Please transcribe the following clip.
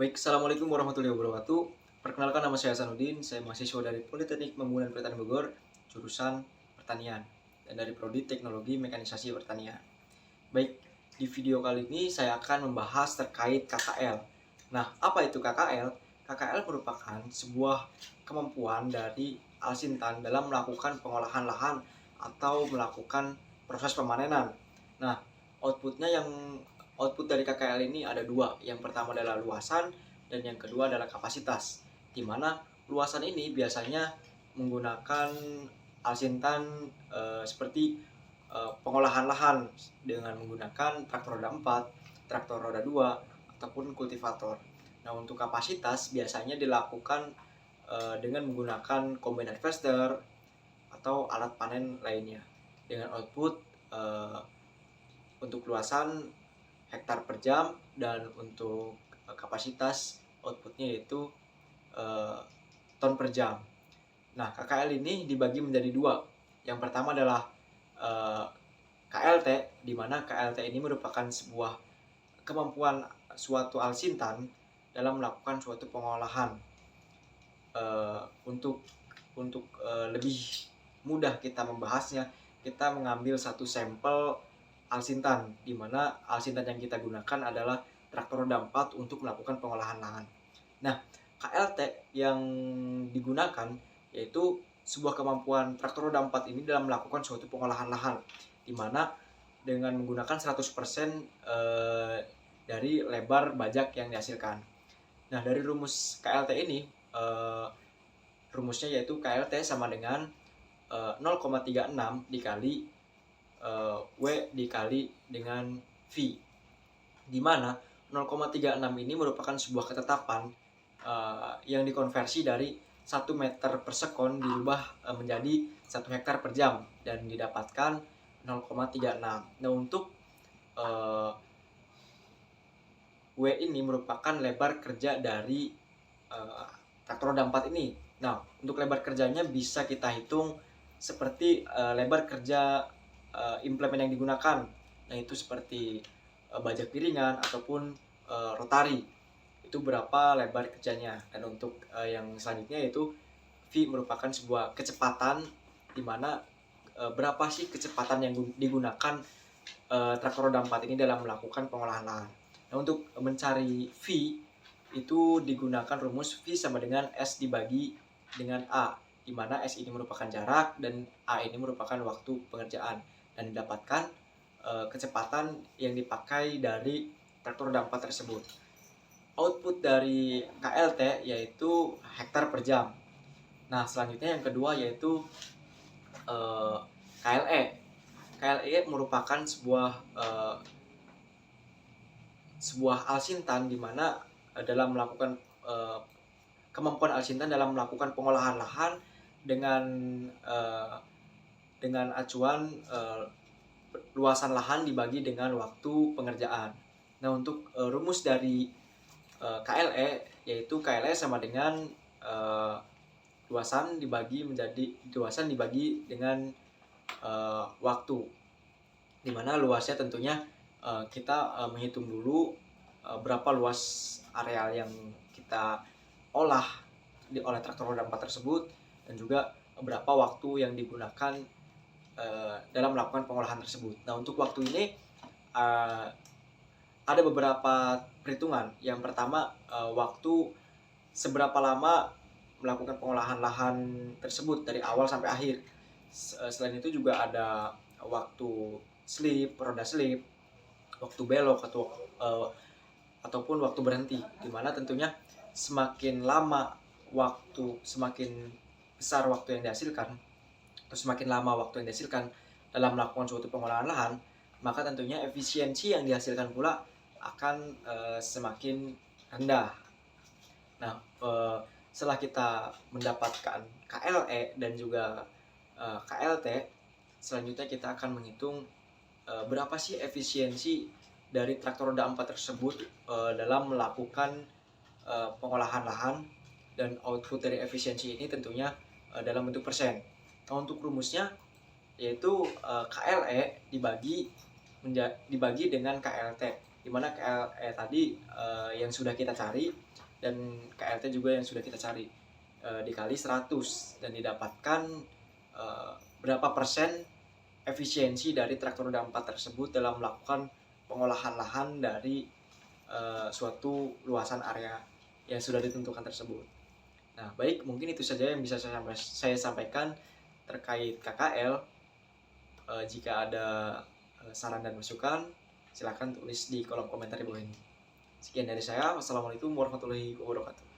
Baik, Assalamualaikum warahmatullahi wabarakatuh. Perkenalkan, nama saya Hasanuddin, saya mahasiswa dari Politeknik Pembangunan Pertanian Bogor, jurusan Pertanian, dan dari Prodi Teknologi Mekanisasi Pertanian. Baik, di video kali ini saya akan membahas terkait KKL. Nah, apa itu KKL? KKL merupakan sebuah kemampuan dari Alsintan dalam melakukan pengolahan lahan atau melakukan proses pemanenan. Nah, outputnya yang output dari KKL ini ada dua. Yang pertama adalah luasan dan yang kedua adalah kapasitas. Di mana luasan ini biasanya menggunakan Alsintan seperti pengolahan lahan dengan menggunakan traktor roda 4, traktor roda 2, ataupun kultivator. Nah, untuk kapasitas biasanya dilakukan dengan menggunakan combine harvester atau alat panen lainnya dengan output untuk luasan hektar per jam dan untuk kapasitas outputnya yaitu ton per jam. Nah, KKL ini dibagi menjadi dua. Yang pertama adalah KLT, di mana KLT ini merupakan sebuah kemampuan suatu Alsintan dalam melakukan suatu pengolahan. Untuk lebih mudah kita membahasnya, kita mengambil satu sampel Alsintan, di mana Alsintan yang kita gunakan adalah traktor roda 4 untuk melakukan pengolahan lahan. Nah, KLT yang digunakan yaitu sebuah kemampuan traktor roda 4 ini dalam melakukan suatu pengolahan lahan, di mana dengan menggunakan 100% dari lebar bajak yang dihasilkan. Nah, dari rumus KLT ini, rumusnya yaitu KLT sama dengan 0,36 dikali W dikali dengan V, di mana 0,36 ini merupakan sebuah ketetapan yang dikonversi dari 1 meter per sekon dirubah menjadi 1 hektar per jam dan didapatkan 0,36. Nah, untuk W ini merupakan lebar kerja dari traktor roda 4 ini. Nah, untuk lebar kerjanya bisa kita hitung seperti lebar kerja implemen yang digunakan, yaitu seperti bajak piringan ataupun rotari. Itu berapa lebar kerjanya. Dan untuk yang selanjutnya yaitu V merupakan sebuah kecepatan, di mana berapa sih kecepatan yang digunakan traktor roda 4 ini dalam melakukan pengolahan lahan. Nah, untuk mencari V itu digunakan rumus V sama dengan S dibagi dengan A, di mana S ini merupakan jarak dan A ini merupakan waktu pengerjaan, dan didapatkan kecepatan yang dipakai dari traktor roda 4 tersebut. Output dari KLT yaitu hektar per jam. Nah, selanjutnya yang kedua yaitu KLE. KLE merupakan sebuah Alsintan, di mana dalam melakukan kemampuan Alsintan dalam melakukan pengolahan lahan dengan acuan luasan lahan dibagi dengan waktu pengerjaan. Nah, untuk rumus dari KLE yaitu KLE sama dengan luasan dibagi dengan waktu, dimana luasnya tentunya kita menghitung dulu berapa luas areal yang kita olah oleh traktor roda 4 tersebut, dan juga berapa waktu yang digunakan dalam melakukan pengolahan tersebut. Nah, untuk waktu ini ada beberapa perhitungan. Yang pertama, waktu seberapa lama melakukan pengolahan lahan tersebut dari awal sampai akhir. Selain itu juga ada waktu slip, roda slip, waktu belok ataupun waktu berhenti, di mana tentunya semakin besar waktu yang dihasilkan, atau semakin lama waktu yang dihasilkan dalam melakukan suatu pengolahan lahan, maka tentunya efisiensi yang dihasilkan pula akan semakin rendah. Nah, setelah kita mendapatkan KLE dan juga KLT, selanjutnya kita akan menghitung berapa sih efisiensi dari traktor roda 4 tersebut dalam melakukan pengolahan lahan, dan output dari efisiensi ini tentunya dalam bentuk persen. Nah, untuk rumusnya yaitu KLE dibagi dengan KLT. dimana KLE tadi yang sudah kita cari dan KLT juga yang sudah kita cari dikali 100 dan didapatkan berapa persen efisiensi dari traktor roda 4 tersebut dalam melakukan pengolahan lahan dari suatu luasan area yang sudah ditentukan tersebut. Nah, baik, mungkin itu saja yang bisa saya sampaikan terkait KKL. Jika ada saran dan masukan, silakan tulis di kolom komentar di bawah ini. Sekian dari saya. Wassalamualaikum warahmatullahi wabarakatuh.